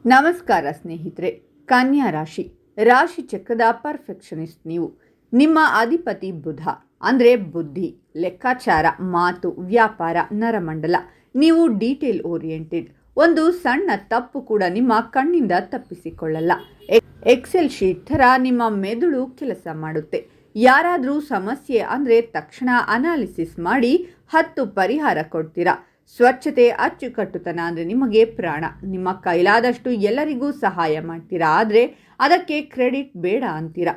ನಮಸ್ಕಾರ ಸ್ನೇಹಿತರೆ. ಕನ್ಯಾ ರಾಶಿ ಚಕ್ರದ ಪರ್ಫೆಕ್ಷನಿಸ್ಟ್ ನೀವು. ನಿಮ್ಮ ಅಧಿಪತಿ ಬುಧ ಅಂದರೆ ಬುದ್ಧಿ, ಲೆಕ್ಕಾಚಾರ, ಮಾತು, ವ್ಯಾಪಾರ, ನರಮಂಡಲ. ನೀವು ಡೀಟೇಲ್ ಓರಿಯೆಂಟೆಡ್. ಒಂದು ಸಣ್ಣ ತಪ್ಪು ಕೂಡ ನಿಮ್ಮ ಕಣ್ಣಿಂದ ತಪ್ಪಿಸಿಕೊಳ್ಳಲ್ಲ. ಎಕ್ಸೆಲ್ ಶೀಟ್ ಥರ ನಿಮ್ಮ ಮೆದುಳು ಕೆಲಸ ಮಾಡುತ್ತೆ. ಯಾರಾದರೂ ಸಮಸ್ಯೆ ಅಂದರೆ ತಕ್ಷಣ ಅನಾಲಿಸಿಸ್ ಮಾಡಿ 10 ಪರಿಹಾರ ಕೊಡ್ತೀರಾ. ಸ್ವಚ್ಛತೆ, ಅಚ್ಚುಕಟ್ಟುತನ ಅಂದರೆ ನಿಮಗೆ ಪ್ರಾಣ. ನಿಮ್ಮ ಕೈಲಾದಷ್ಟು ಎಲ್ಲರಿಗೂ ಸಹಾಯ ಮಾಡ್ತೀರಾ, ಆದರೆ ಅದಕ್ಕೆ ಕ್ರೆಡಿಟ್ ಬೇಡ ಅಂತೀರಾ.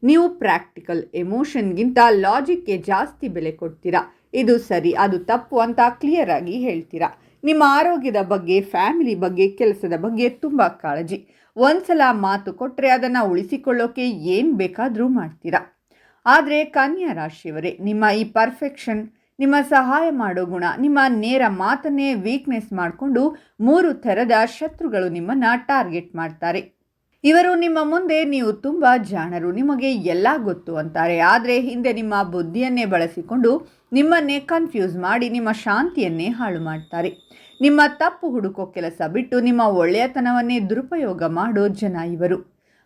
ನೀವು ಪ್ರಾಕ್ಟಿಕಲ್, ಎಮೋಷನ್ಗಿಂತ ಲಾಜಿಕ್ಗೆ ಜಾಸ್ತಿ ಬೆಲೆ ಕೊಡ್ತೀರಾ. ಇದು ಸರಿ, ಅದು ತಪ್ಪು ಅಂತ ಕ್ಲಿಯರ್ ಆಗಿ ಹೇಳ್ತೀರಾ. ನಿಮ್ಮ ಆರೋಗ್ಯದ ಬಗ್ಗೆ, ಫ್ಯಾಮಿಲಿ ಬಗ್ಗೆ, ಕೆಲಸದ ಬಗ್ಗೆ ತುಂಬ ಕಾಳಜಿ. ಒಂದ್ಸಲ ಮಾತು ಕೊಟ್ಟರೆ ಅದನ್ನು ಉಳಿಸಿಕೊಳ್ಳೋಕೆ ಏನು ಬೇಕಾದರೂ ಮಾಡ್ತೀರಾ. ಆದರೆ ಕನ್ಯಾ ರಾಶಿಯವರೇ, ನಿಮ್ಮ ಈ ಪರ್ಫೆಕ್ಷನ್, ನಿಮ್ಮ ಸಹಾಯ ಮಾಡೋ ಗುಣ, ನಿಮ್ಮ ನೇರ ಮಾತನ್ನೇ ವೀಕ್ನೆಸ್ ಮಾಡಿಕೊಂಡು 3 ಥರದ ಶತ್ರುಗಳು ನಿಮ್ಮನ್ನು ಟಾರ್ಗೆಟ್ ಮಾಡ್ತಾರೆ. ಇವರು ನಿಮ್ಮ ಮುಂದೆ ನೀವು ತುಂಬ ಜಾಣರು, ನಿಮಗೆ ಎಲ್ಲ ಗೊತ್ತು ಅಂತಾರೆ. ಆದರೆ ಹಿಂದೆ ನಿಮ್ಮ ಬುದ್ಧಿಯನ್ನೇ ಬಳಸಿಕೊಂಡು ನಿಮ್ಮನ್ನೇ ಕನ್ಫ್ಯೂಸ್ ಮಾಡಿ ನಿಮ್ಮ ಶಾಂತಿಯನ್ನೇ ಹಾಳು ಮಾಡ್ತಾರೆ. ನಿಮ್ಮ ತಪ್ಪು ಹುಡುಕೋ ಕೆಲಸ ಬಿಟ್ಟು ನಿಮ್ಮ ಒಳ್ಳೆಯತನವನ್ನೇ ದುರುಪಯೋಗ ಮಾಡೋ ಜನ ಇವರು.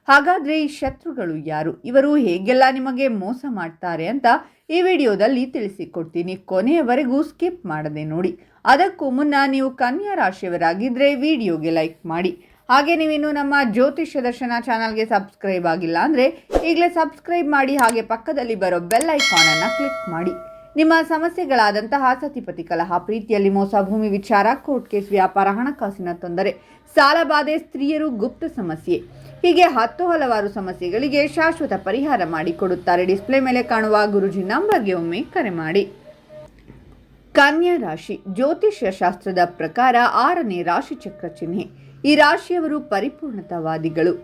ಹಾಗಾದರೆ ಈ ಶತ್ರುಗಳು ಯಾರು? ಇವರು ಹೇಗೆಲ್ಲ ನಿಮಗೆ ಮೋಸ ಮಾಡ್ತಾರೆ ಅಂತ ಈ ವಿಡಿಯೋದಲ್ಲಿ ತಿಳಿಸಿಕೊಡ್ತೀನಿ. ಕೊನೆಯವರೆಗೂ ಸ್ಕಿಪ್ ಮಾಡದೆ ನೋಡಿ. ಅದಕ್ಕೂ ಮುನ್ನ ನೀವು ಕನ್ಯಾ ರಾಶಿಯವರಾಗಿದ್ದರೆ ವಿಡಿಯೋಗೆ ಲೈಕ್ ಮಾಡಿ. ಹಾಗೆ ನೀವಿನ್ನು ನಮ್ಮ ಜ್ಯೋತಿಷ್ಯ ದರ್ಶನ ಚಾನಲ್ಗೆ ಸಬ್ಸ್ಕ್ರೈಬ್ ಆಗಿಲ್ಲ ಅಂದರೆ ಈಗಲೇ ಸಬ್ಸ್ಕ್ರೈಬ್ ಮಾಡಿ. ಹಾಗೆ ಪಕ್ಕದಲ್ಲಿ ಬರೋ ಬೆಲ್ ಐಕಾನನ್ನು ಕ್ಲಿಕ್ ಮಾಡಿ. ನಿಮ್ಮ ಸಮಸ್ಯೆಗಳಾದಂತಹ ಸತಿಪತಿ ಕಲಹ, ಪ್ರೀತಿಯಲ್ಲಿ ಮೋಸ, ಭೂಮಿ ವಿಚಾರ, ಕೋರ್ಟ್ ಕೇಸ್, ವ್ಯಾಪಾರ, ಹಣಕಾಸಿನ ತೊಂದರೆ, ಸಾಲಬಾಧೆ, ಸ್ತ್ರೀಯರು, ಗುಪ್ತ ಸಮಸ್ಯೆ, ಹೀಗೆ ಹಲವಾರು ಸಮಸ್ಯೆಗಳಿಗೆ ಶಾಶ್ವತ ಪರಿಹಾರ ಮಾಡಿಕೊಡುತ್ತಾರೆ. ಡಿಸ್ಪ್ಲೇ ಮೇಲೆ ಕಾಣುವ ಗುರುಜಿ ನಂಬರ್ಗೆ ಒಮ್ಮೆ ಕರೆ ಮಾಡಿ. ಕನ್ಯಾ ರಾಶಿ ಜ್ಯೋತಿಷ್ಯ ಶಾಸ್ತ್ರದ ಪ್ರಕಾರ 6ನೇ ರಾಶಿ ಚಕ್ರ ಚಿಹ್ನೆ. ಈ ರಾಶಿಯವರು ಪರಿಪೂರ್ಣತಾವಾದಿಗಳು.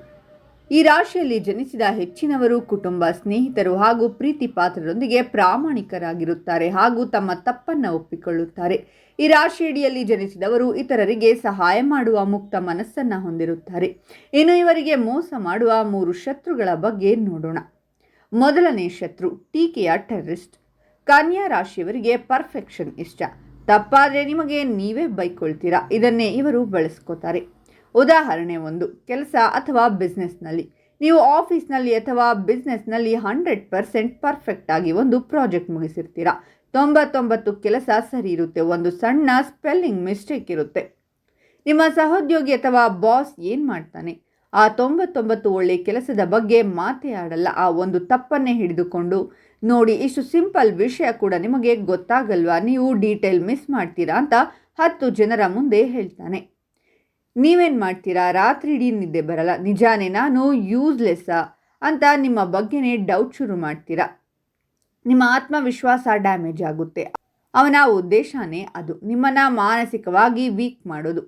ಈ ರಾಶಿಯಲ್ಲಿ ಜನಿಸಿದ ಹೆಚ್ಚಿನವರು ಕುಟುಂಬ, ಸ್ನೇಹಿತರು ಹಾಗೂ ಪ್ರೀತಿ ಪಾತ್ರರೊಂದಿಗೆ ಪ್ರಾಮಾಣಿಕರಾಗಿರುತ್ತಾರೆ ಹಾಗೂ ತಮ್ಮ ತಪ್ಪನ್ನು ಒಪ್ಪಿಕೊಳ್ಳುತ್ತಾರೆ. ಈ ರಾಶಿಯಡಿಯಲ್ಲಿ ಜನಿಸಿದವರು ಇತರರಿಗೆ ಸಹಾಯ ಮಾಡುವ ಮುಕ್ತ ಮನಸ್ಸನ್ನು ಹೊಂದಿರುತ್ತಾರೆ. ಇನ್ನು ಇವರಿಗೆ ಮೋಸ ಮಾಡುವ 3 ಶತ್ರುಗಳ ಬಗ್ಗೆ ನೋಡೋಣ. ಮೊದಲನೇ ಶತ್ರು ಟೀಕೆಯ ಟೆರರಿಸ್ಟ್. ಕನ್ಯಾ ರಾಶಿಯವರಿಗೆ ಪರ್ಫೆಕ್ಷನ್ ಇಷ್ಟ. ತಪ್ಪಾದರೆ ನಿಮಗೆ ನೀವೇ ಬೈಕೊಳ್ತೀರಾ. ಇದನ್ನೇ ಇವರು ಬಳಸ್ಕೋತಾರೆ. ಉದಾಹರಣೆ 1, ಕೆಲಸ ಅಥವಾ ಬಿಸ್ನೆಸ್ನಲ್ಲಿ. ನೀವು ಆಫೀಸ್ನಲ್ಲಿ ಅಥವಾ ಬಿಸ್ನೆಸ್ನಲ್ಲಿ 100% ಪರ್ಫೆಕ್ಟ್ ಆಗಿ ಒಂದು ಪ್ರಾಜೆಕ್ಟ್ ಮುಗಿಸಿರ್ತೀರಾ. 99 ಕೆಲಸ ಸರಿ ಇರುತ್ತೆ, ಒಂದು ಸಣ್ಣ ಸ್ಪೆಲ್ಲಿಂಗ್ ಮಿಸ್ಟೇಕ್ ಇರುತ್ತೆ. ನಿಮ್ಮ ಸಹೋದ್ಯೋಗಿ ಅಥವಾ ಬಾಸ್ ಏನು ಮಾಡ್ತಾನೆ? ಆ 99 ಒಳ್ಳೆ ಕೆಲಸದ ಬಗ್ಗೆ ಮಾತೇ ಆಡಲ್ಲ. ಆ ಒಂದು ತಪ್ಪನ್ನೇ ಹಿಡಿದುಕೊಂಡು, ನೋಡಿ ಇಷ್ಟು ಸಿಂಪಲ್ ವಿಷಯ ಕೂಡ ನಿಮಗೆ ಗೊತ್ತಾಗಲ್ವಾ, ನೀವು ಡೀಟೇಲ್ ಮಿಸ್ ಮಾಡ್ತೀರಾ ಅಂತ 10 ಜನರ ಮುಂದೆ ಹೇಳ್ತಾನೆ. ನೀವೇನು ಮಾಡ್ತೀರಾ? ರಾತ್ರಿ ಇಡೀ ನಿದ್ದೆ ಬರಲ್ಲ. ನಿಜಾನೇ ನಾನು ಯೂಸ್ಲೆಸ್ಸಾ ಅಂತ ನಿಮ್ಮ ಬಗ್ಗೆನೇ ಡೌಟ್ ಶುರು ಮಾಡ್ತೀರಾ. ನಿಮ್ಮ ಆತ್ಮವಿಶ್ವಾಸ ಡ್ಯಾಮೇಜ್ ಆಗುತ್ತೆ. ಅವನ ಉದ್ದೇಶನೇ ಅದು, ನಿಮ್ಮನ್ನು ಮಾನಸಿಕವಾಗಿ ವೀಕ್ ಮಾಡೋದು.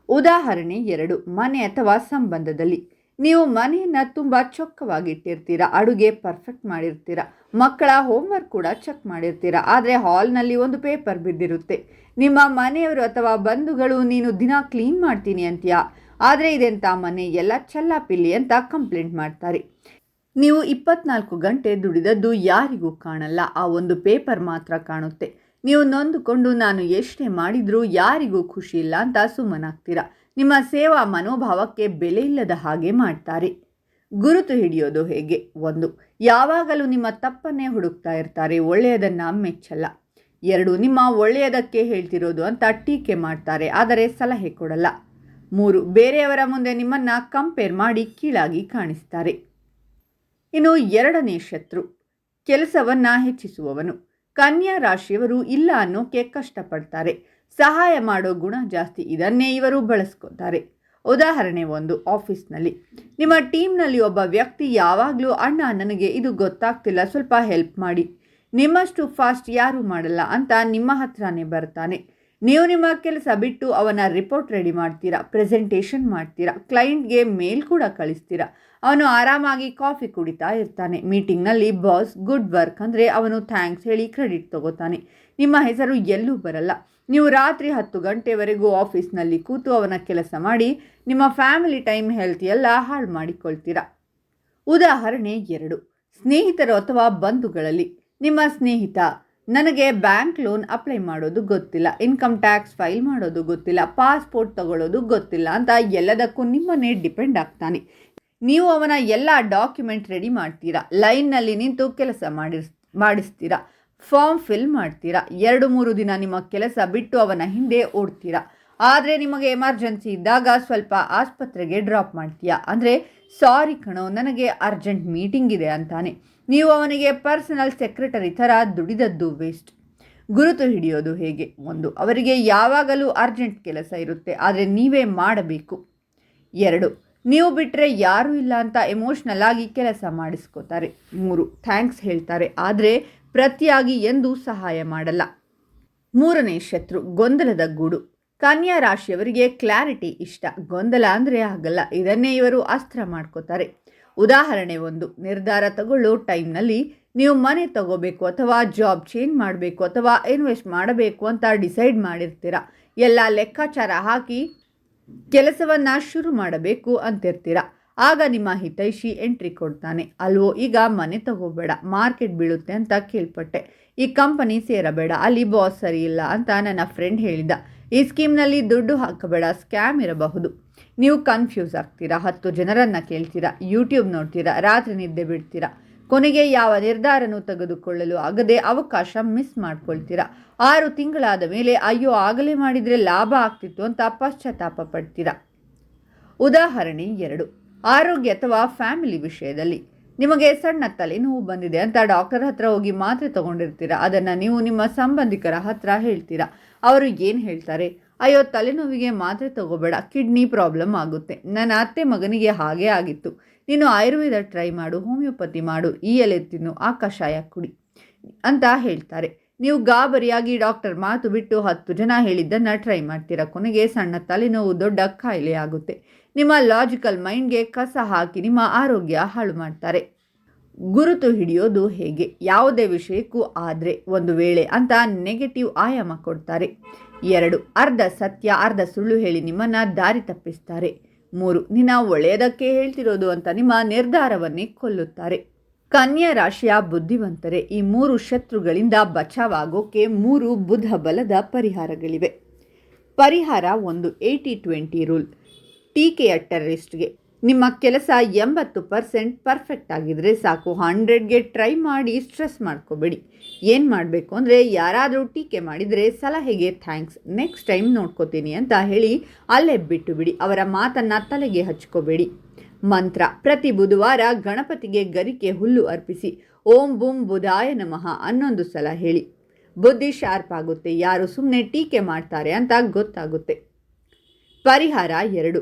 ಉದಾಹರಣೆ 2, ಮನೆ ಅಥವಾ ಸಂಬಂಧದಲ್ಲಿ. ನೀವು ಮನೆಯನ್ನು ತುಂಬ ಚೊಕ್ಕವಾಗಿಟ್ಟಿರ್ತೀರಾ, ಅಡುಗೆ ಪರ್ಫೆಕ್ಟ್ ಮಾಡಿರ್ತೀರಾ, ಮಕ್ಕಳ ಹೋಮ್ವರ್ಕ್ ಕೂಡ ಚೆಕ್ ಮಾಡಿರ್ತೀರಾ. ಆದರೆ ಹಾಲ್ನಲ್ಲಿ ಒಂದು ಪೇಪರ್ ಬಿದ್ದಿರುತ್ತೆ. ನಿಮ್ಮ ಮನೆಯವರು ಅಥವಾ ಬಂಧುಗಳು, ನೀನು ದಿನ ಕ್ಲೀನ್ ಮಾಡ್ತೀನಿ ಅಂತೀಯಾ, ಆದರೆ ಇದೆಂಥ ಮನೆ, ಎಲ್ಲ ಚೆಲ್ಲಾಪಿಲ್ಲಿ ಅಂತ ಕಂಪ್ಲೇಂಟ್ ಮಾಡ್ತಾರೆ. ನೀವು 24 ಗಂಟೆ ದುಡಿದದ್ದು ಯಾರಿಗೂ ಕಾಣಲ್ಲ, ಆ ಒಂದು ಪೇಪರ್ ಮಾತ್ರ ಕಾಣುತ್ತೆ. ನೀವು ನೊಂದುಕೊಂಡು ನಾನು ಎಷ್ಟೇ ಮಾಡಿದರೂ ಯಾರಿಗೂ ಖುಷಿ ಇಲ್ಲ ಅಂತ ಸುಮ್ಮನಾಗ್ತೀರಾ. ನಿಮ್ಮ ಸೇವಾ ಮನೋಭಾವಕ್ಕೆ ಬೆಲೆ ಇಲ್ಲದ ಹಾಗೆ ಮಾಡ್ತಾರೆ. ಗುರುತು ಹಿಡಿಯೋದು ಹೇಗೆ? 1, ಯಾವಾಗಲೂ ನಿಮ್ಮ ತಪ್ಪನ್ನೇ ಹುಡುಕ್ತಾ ಇರ್ತಾರೆ, ಒಳ್ಳೆಯದನ್ನು ಮೆಚ್ಚಲ್ಲ. 2, ನಿಮ್ಮ ಒಳ್ಳೆಯದಕ್ಕೆ ಹೇಳ್ತಿರೋದು ಅಂತ ಟೀಕೆ ಮಾಡ್ತಾರೆ, ಆದರೆ ಸಲಹೆ ಕೊಡಲ್ಲ. 3, ಬೇರೆಯವರ ಮುಂದೆ ನಿಮ್ಮನ್ನು ಕಂಪೇರ್ ಮಾಡಿ ಕೀಳಾಗಿ ಕಾಣಿಸ್ತಾರೆ. ಇನ್ನು 2ನೇ ಶತ್ರು ಕೆಲಸವನ್ನು ಹೆಚ್ಚಿಸುವವನು. ಕನ್ಯಾ ರಾಶಿಯವರು ಇಲ್ಲ ಅನ್ನೋಕೆ ಕಷ್ಟಪಡ್ತಾರೆ. ಸಹಾಯ ಮಾಡೋ ಗುಣ ಜಾಸ್ತಿ, ಇದನ್ನೇ ಇವರು ಬಳಸ್ಕೋತಾರೆ. ಉದಾಹರಣೆ 1, ಆಫೀಸ್ನಲ್ಲಿ. ನಿಮ್ಮ ಟೀಮ್ನಲ್ಲಿ ಒಬ್ಬ ವ್ಯಕ್ತಿ ಯಾವಾಗಲೂ ಅಣ್ಣ ನನಗೆ ಇದು ಗೊತ್ತಾಗ್ತಿಲ್ಲ, ಸ್ವಲ್ಪ ಹೆಲ್ಪ್ ಮಾಡಿ, ನಿಮ್ಮಷ್ಟು ಫಾಸ್ಟ್ ಯಾರೂ ಮಾಡಲ್ಲ ಅಂತ ನಿಮ್ಮ ಹತ್ರನೇ ಬರ್ತಾನೆ. ನೀವು ನಿಮ್ಮ ಕೆಲಸ ಬಿಟ್ಟು ಅವನ ರಿಪೋರ್ಟ್ ರೆಡಿ ಮಾಡ್ತೀರಾ, ಪ್ರೆಸೆಂಟೇಷನ್ ಮಾಡ್ತೀರಾ, ಕ್ಲೈಂಟ್ಗೆ ಮೇಲ್ ಕೂಡ ಕಳಿಸ್ತೀರಾ. ಅವನು ಆರಾಮಾಗಿ ಕಾಫಿ ಕುಡಿತಾ ಇರ್ತಾನೆ. ಮೀಟಿಂಗ್ನಲ್ಲಿ ಬಾಸ್ ಗುಡ್ ವರ್ಕ್ ಅಂದರೆ ಅವನು ಥ್ಯಾಂಕ್ಸ್ ಹೇಳಿ ಕ್ರೆಡಿಟ್ ತಗೋತಾನೆ. ನಿಮ್ಮ ಹೆಸರು ಎಲ್ಲೂ ಬರಲ್ಲ. ನೀವು ರಾತ್ರಿ 10 ಗಂಟೆವರೆಗೂ ಆಫೀಸ್ನಲ್ಲಿ ಕೂತು ಅವನ ಕೆಲಸ ಮಾಡಿ ನಿಮ್ಮ ಫ್ಯಾಮಿಲಿ ಟೈಮ್, ಹೆಲ್ತ್ ಎಲ್ಲ ಹಾಳು ಮಾಡಿಕೊಳ್ತೀರಾ. ಉದಾಹರಣೆ 2, ಸ್ನೇಹಿತರು ಅಥವಾ ಬಂಧುಗಳಲ್ಲಿ. ನಿಮ್ಮ ಸ್ನೇಹಿತ ನನಗೆ ಬ್ಯಾಂಕ್ ಲೋನ್ ಅಪ್ಲೈ ಮಾಡೋದು ಗೊತ್ತಿಲ್ಲ, ಇನ್ಕಮ್ ಟ್ಯಾಕ್ಸ್ ಫೈಲ್ ಮಾಡೋದು ಗೊತ್ತಿಲ್ಲ, ಪಾಸ್ಪೋರ್ಟ್ ತಗೊಳ್ಳೋದು ಗೊತ್ತಿಲ್ಲ ಅಂತ ಎಲ್ಲದಕ್ಕೂ ನಿಮ್ಮನ್ನೇ ಡಿಪೆಂಡ್ ಆಗ್ತಾನೆ. ನೀವು ಅವನ ಎಲ್ಲ ಡಾಕ್ಯುಮೆಂಟ್ ರೆಡಿ ಮಾಡ್ತೀರಾ, ಲೈನ್ನಲ್ಲಿ ನಿಂತು ಕೆಲಸ ಮಾಡಿಸ್ತೀರಾ, ಫಾರ್ಮ್ ಫಿಲ್ ಮಾಡ್ತೀರಾ, 2-3 ದಿನ ನಿಮ್ಮ ಕೆಲಸ ಬಿಟ್ಟು ಅವನ ಹಿಂದೆ ಓಡ್ತೀರಾ. ಆದರೆ ನಿಮಗೆ ಎಮರ್ಜೆನ್ಸಿ ಇದ್ದಾಗ ಸ್ವಲ್ಪ ಆಸ್ಪತ್ರೆಗೆ ಡ್ರಾಪ್ ಮಾಡ್ತೀಯಾ. ಅಂದರೆ ಸಾರಿ ಕಣೋ, ನನಗೆ ಅರ್ಜೆಂಟ್ ಮೀಟಿಂಗ್ ಇದೆ ಅಂತಾನೆ. ನೀವು ಅವನಿಗೆ ಪರ್ಸನಲ್ ಸೆಕ್ರೆಟರಿ ಥರ ದುಡಿದದ್ದು ವೇಸ್ಟ್. ಗುರುತು ಹಿಡಿಯೋದು ಹೇಗೆ? 1, ಅವರಿಗೆ ಯಾವಾಗಲೂ ಅರ್ಜೆಂಟ್ ಕೆಲಸ ಇರುತ್ತೆ, ಆದರೆ ನೀವೇ ಮಾಡಬೇಕು. 2, ನೀವು ಬಿಟ್ಟರೆ ಯಾರೂ ಇಲ್ಲ ಅಂತ ಎಮೋಷ್ನಲ್ ಆಗಿ ಕೆಲಸ ಮಾಡಿಸ್ಕೋತಾರೆ. 3, ಥ್ಯಾಂಕ್ಸ್ ಹೇಳ್ತಾರೆ, ಆದರೆ ಪ್ರತಿಯಾಗಿ ಎಂದೂ ಸಹಾಯ ಮಾಡಲ್ಲ. 3ನೇ ಶತ್ರು, ಗೊಂದಲದ ಗೂಡು. ಕನ್ಯಾ ರಾಶಿಯವರಿಗೆ ಕ್ಲಾರಿಟಿ ಇಷ್ಟ, ಗೊಂದಲ ಅಂದರೆ ಆಗಲ್ಲ. ಇದನ್ನೇ ಇವರು ಅಸ್ತ್ರ ಮಾಡ್ಕೋತಾರೆ. ಉದಾಹರಣೆ 1, ನಿರ್ಧಾರ ತಗೊಳ್ಳೋ ಟೈಮ್ನಲ್ಲಿ ನೀವು ಮನೆ ತಗೋಬೇಕು ಅಥವಾ ಜಾಬ್ ಚೇಂಜ್ ಮಾಡಬೇಕು ಅಥವಾ ಇನ್ವೆಸ್ಟ್ ಮಾಡಬೇಕು ಅಂತ ಡಿಸೈಡ್ ಮಾಡಿರ್ತೀರ. ಎಲ್ಲ ಲೆಕ್ಕಾಚಾರ ಹಾಕಿ ಕೆಲಸವನ್ನು ಶುರು ಮಾಡಬೇಕು ಅಂತಿರ್ತೀರ. ಆಗ ನಿಮ್ಮ ಹಿತೈಷಿ ಎಂಟ್ರಿ ಕೊಡ್ತಾನೆ. ಅಲ್ವೋ, ಈಗ ಮನೆ ತಗೋಬೇಡ, ಮಾರ್ಕೆಟ್ ಬೀಳುತ್ತೆ ಅಂತ ಕೇಳ್ಪಟ್ಟೆ, ಈ ಕಂಪನಿ ಸೇರಬೇಡ, ಅಲ್ಲಿ ಬಾಸ್ ಸರಿ ಇಲ್ಲ ಅಂತ ನನ್ನ ಫ್ರೆಂಡ್ ಹೇಳಿದ, ಈ ಸ್ಕೀಮ್ನಲ್ಲಿ ದುಡ್ಡು ಹಾಕಬೇಡ, ಸ್ಕ್ಯಾಮ್ ಇರಬಹುದು. ನೀವು ಕನ್ಫ್ಯೂಸ್ ಆಗ್ತೀರಾ, 10 ಜನರನ್ನು ಕೇಳ್ತೀರಾ, ಯೂಟ್ಯೂಬ್ ನೋಡ್ತೀರಾ, ರಾತ್ರಿ ನಿದ್ದೆ ಬಿಡ್ತೀರಾ, ಕೊನೆಗೆ ಯಾವ ನಿರ್ಧಾರನೂ ತೆಗೆದುಕೊಳ್ಳಲು ಆಗದೆ ಅವಕಾಶ ಮಿಸ್ ಮಾಡ್ಕೊಳ್ತೀರಾ. 6 ತಿಂಗಳಾದ ಮೇಲೆ ಅಯ್ಯೋ ಆಗಲೇ ಮಾಡಿದರೆ ಲಾಭ ಆಗ್ತಿತ್ತು ಅಂತ ಪಶ್ಚಾತ್ತಾಪ ಪಡ್ತೀರಾ. ಉದಾಹರಣೆ 2, ಆರೋಗ್ಯ ಅಥವಾ ಫ್ಯಾಮಿಲಿ ವಿಷಯದಲ್ಲಿ ನಿಮಗೆ ಸಣ್ಣ ತಲೆನೋವು ಬಂದಿದೆ ಅಂತ ಡಾಕ್ಟರ್ ಹತ್ರ ಹೋಗಿ ಮಾತ್ರೆ ತಗೊಂಡಿರ್ತೀರಾ. ಅದನ್ನು ನೀವು ನಿಮ್ಮ ಸಂಬಂಧಿಕರ ಹತ್ರ ಹೇಳ್ತೀರಾ. ಅವರು ಏನು ಹೇಳ್ತಾರೆ? ಅಯ್ಯೋ, ತಲೆನೋವಿಗೆ ಮಾತ್ರೆ ತಗೋಬೇಡ, ಕಿಡ್ನಿ ಪ್ರಾಬ್ಲಮ್ ಆಗುತ್ತೆ, ನನ್ನ ಅತ್ತೆ ಮಗನಿಗೆ ಹಾಗೇ ಆಗಿತ್ತು, ನೀನು ಆಯುರ್ವೇದ ಟ್ರೈ ಮಾಡು, ಹೋಮಿಯೋಪತಿ ಮಾಡು, ಈ ಎಲೆ ತಿನ್ನು, ಆ ಕಷಾಯ ಕುಡಿ ಅಂತ ಹೇಳ್ತಾರೆ. ನೀವು ಗಾಬರಿಯಾಗಿ ಡಾಕ್ಟರ್ ಮಾತು ಬಿಟ್ಟು 10 ಜನ ಹೇಳಿದ್ದನ್ನು ಟ್ರೈ ಮಾಡ್ತೀರಾ. ಕೊನೆಗೆ ಸಣ್ಣ ತಲೆನೋವು ದೊಡ್ಡ ಕಾಯಿಲೆ ಆಗುತ್ತೆ. ನಿಮ್ಮ ಲಾಜಿಕಲ್ ಮೈಂಡ್ಗೆ ಕಸ ಹಾಕಿ ನಿಮ್ಮ ಆರೋಗ್ಯ ಹಾಳು ಮಾಡ್ತಾರೆ. ಗುರುತು ಹಿಡಿಯೋದು ಹೇಗೆ? ಯಾವುದೇ ವಿಷಯಕ್ಕೂ ಆದರೆ ಒಂದು ವೇಳೆ ಅಂತ ನೆಗೆಟಿವ್ ಆಯಾಮ ಕೊಡ್ತಾರೆ. 2, ಅರ್ಧ ಸತ್ಯ ಅರ್ಧ ಸುಳ್ಳು ಹೇಳಿ ನಿಮ್ಮನ್ನು ದಾರಿ ತಪ್ಪಿಸ್ತಾರೆ. 3, ನಿನ್ನ ಒಳ್ಳೆಯದಕ್ಕೆ ಹೇಳ್ತಿರೋದು ಅಂತ ನಿಮ್ಮ ನಿರ್ಧಾರವನ್ನೇ ಕೊಲ್ಲುತ್ತಾರೆ. ಕನ್ಯಾ ರಾಶಿಯ ಬುದ್ಧಿವಂತರೇ, ಈ 3 ಶತ್ರುಗಳಿಂದ ಬಚಾವಾಗೋಕೆ 3 ಬುಧ ಬಲದ ಪರಿಹಾರಗಳಿವೆ. ಪರಿಹಾರ 1, 80-20 ರೂಲ್. ಟೀಕೆಯ ಟೆರರಿಸ್ಟ್ಗೆ ನಿಮ್ಮ ಕೆಲಸ 80% ಪರ್ಫೆಕ್ಟ್ ಆಗಿದ್ರೆ ಸಾಕು, 100ಗೆ ಟ್ರೈ ಮಾಡಿ ಸ್ಟ್ರೆಸ್ ಮಾಡ್ಕೋಬೇಡಿ. ಏನು ಮಾಡಬೇಕು ಅಂದರೆ, ಯಾರಾದರೂ ಟೀಕೆ ಮಾಡಿದರೆ ಸಲಹೆಗೆ ಥ್ಯಾಂಕ್ಸ್, ನೆಕ್ಸ್ಟ್ ಟೈಮ್ ನೋಡ್ಕೋತೀನಿ ಅಂತ ಹೇಳಿ ಅಲ್ಲೇ ಬಿಟ್ಟು ಬಿಡಿ. ಅವರ ಮಾತನ್ನು ತಲೆಗೆ ಹಚ್ಕೋಬೇಡಿ. ಮಂತ್ರ: ಪ್ರತಿ ಬುಧವಾರ ಗಣಪತಿಗೆ ಗರಿಕೆ ಹುಲ್ಲು ಅರ್ಪಿಸಿ ಓಂ ಬುಂ ಬುಧಾಯ ನಮಃ 11 ಸಲ ಹೇಳಿ. ಬುದ್ಧಿ ಶಾರ್ಪ್ ಆಗುತ್ತೆ, ಯಾರು ಸುಮ್ಮನೆ ಟೀಕೆ ಮಾಡ್ತಾರೆ ಅಂತ ಗೊತ್ತಾಗುತ್ತೆ. ಪರಿಹಾರ 2,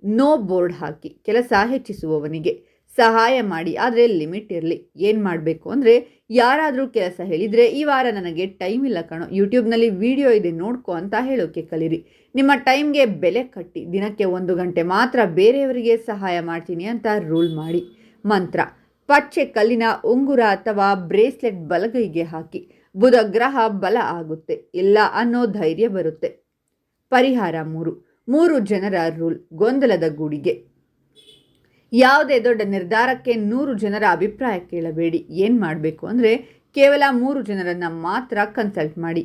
ನೋ ಬೋರ್ಡ್ ಹಾಕಿ. ಕೆಲಸ ಹೆಚ್ಚಿಸುವವನಿಗೆ ಸಹಾಯ ಮಾಡಿ, ಆದರೆ ಲಿಮಿಟ್ ಇರಲಿ. ಏನು ಮಾಡಬೇಕು ಅಂದರೆ, ಯಾರಾದರೂ ಕೆಲಸ ಹೇಳಿದರೆ ಈ ವಾರ ನನಗೆ ಟೈಮ್ ಇಲ್ಲ ಕಣೋ, ಯೂಟ್ಯೂಬ್ನಲ್ಲಿ ವಿಡಿಯೋ ಇದೆ ನೋಡ್ಕೊ ಅಂತ ಹೇಳೋಕ್ಕೆ ಕಲೀರಿ. ನಿಮ್ಮ ಟೈಮ್ಗೆ ಬೆಲೆ ಕಟ್ಟಿ, ದಿನಕ್ಕೆ 1 ಗಂಟೆ ಮಾತ್ರ ಬೇರೆಯವರಿಗೆ ಸಹಾಯ ಮಾಡ್ತೀನಿ ಅಂತ ರೂಲ್ ಮಾಡಿ. ಮಂತ್ರ: ಪಚ್ಚೆ ಕಲ್ಲಿನ ಉಂಗುರ ಅಥವಾ ಬ್ರೇಸ್ಲೆಟ್ ಬಲಗೈಗೆ ಹಾಕಿ, ಬುಧ ಗ್ರಹ ಬಲ ಆಗುತ್ತೆ, ಇಲ್ಲ ಅನ್ನೋ ಧೈರ್ಯ ಬರುತ್ತೆ. ಪರಿಹಾರ 3 ಜನರ ರೂಲ್. ಗೊಂದಲದ ಗೂಡಿಗೆ. ಯಾವುದೇ ದೊಡ್ಡ ನಿರ್ಧಾರಕ್ಕೆ 100 ಜನರ ಅಭಿಪ್ರಾಯ ಕೇಳಬೇಡಿ. ಏನು ಮಾಡಬೇಕು ಅಂದರೆ, ಕೇವಲ 3 ಜನರನ್ನು ಮಾತ್ರ ಕನ್ಸಲ್ಟ್ ಮಾಡಿ.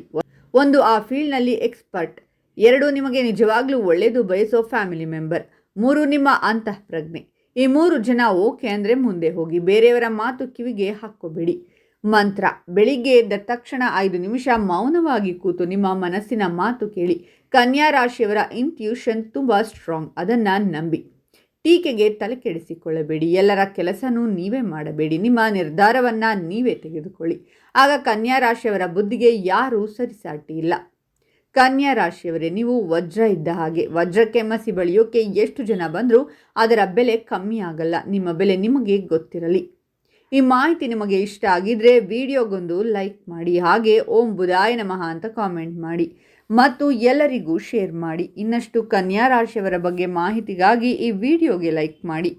1, ಆ ಫೀಲ್ಡ್ನಲ್ಲಿ ಎಕ್ಸ್ಪರ್ಟ್. 2, ನಿಮಗೆ ನಿಜವಾಗ್ಲೂ ಒಳ್ಳೆಯದು ಬಯಸೋ ಫ್ಯಾಮಿಲಿ ಮೆಂಬರ್. 3, ನಿಮ್ಮ ಅಂತಃಪ್ರಜ್ಞೆ. ಈ 3 ಜನ ಓಕೆ ಅಂದರೆ ಮುಂದೆ ಹೋಗಿ, ಬೇರೆಯವರ ಮಾತು ಕಿವಿಗೆ ಹಾಕ್ಕೋಬೇಡಿ. ಮಂತ್ರ: ಬೆಳಿಗ್ಗೆ ಎದ್ದ ತಕ್ಷಣ 5 ನಿಮಿಷ ಮೌನವಾಗಿ ಕೂತು ನಿಮ್ಮ ಮನಸ್ಸಿನ ಮಾತು ಕೇಳಿ. ಕನ್ಯಾ ರಾಶಿಯವರ ಇಂಟ್ಯೂಷನ್ ತುಂಬ ಸ್ಟ್ರಾಂಗ್, ಅದನ್ನು ನಂಬಿ. ಟೀಕೆಗೆ ತಲೆ ಕೆಡಿಸಿಕೊಳ್ಳಬೇಡಿ, ಎಲ್ಲರ ಕೆಲಸನೂ ನೀವೇ ಮಾಡಬೇಡಿ, ನಿಮ್ಮ ನಿರ್ಧಾರವನ್ನು ನೀವೇ ತೆಗೆದುಕೊಳ್ಳಿ. ಆಗ ಕನ್ಯಾ ರಾಶಿಯವರ ಬುದ್ಧಿಗೆ ಯಾರೂ ಸರಿಸಾಟಿ ಇಲ್ಲ. ಕನ್ಯಾ ರಾಶಿಯವರೇ, ನೀವು ವಜ್ರ ಇದ್ದ ಹಾಗೆ. ವಜ್ರಕ್ಕೆ ಮಸಿ ಬಳಿಯೋಕೆ ಎಷ್ಟು ಜನ ಬಂದರೂ ಅದರ ಬೆಲೆ ಕಮ್ಮಿ ಆಗಲ್ಲ. ನಿಮ್ಮ ಬೆಲೆ ನಿಮಗೆ ಗೊತ್ತಿರಲಿ. ಈ ಮಾಹಿತಿ ನಿಮಗೆ ಇಷ್ಟ ಆಗಿದ್ರೆ ವಿಡಿಯೋಗೊಂದು ಲೈಕ್ ಮಾಡಿ, ಹಾಗೆ ಓಂ ಬುಧಾಯ ನಮಃ ಅಂತ ಕಾಮೆಂಟ್ ಮಾಡಿ ಮತ್ತು ಎಲ್ಲರಿಗೂ ಶೇರ್ ಮಾಡಿ. ಇನ್ನಷ್ಟು ಕನ್ಯಾ ರಾಶಿಯವರ ಬಗ್ಗೆ ಮಾಹಿತಿಗಾಗಿ ಈ ವಿಡಿಯೋಗೆ ಲೈಕ್ ಮಾಡಿ.